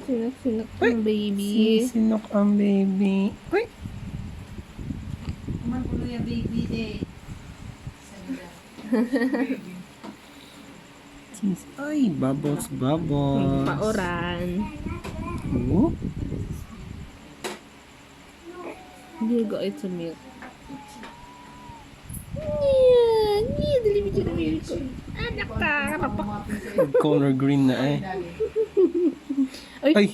Sinak-sinak ang baby. Sinok ang baby. Uy! Kuman ko yung baby day. Ay, bubbles, bubbles. Paoran. Oh, Hindi go eat some milk. Nia, dali mo dyan ang milk ko. Anak ka, rapak. color green na eh. Ay. Ay!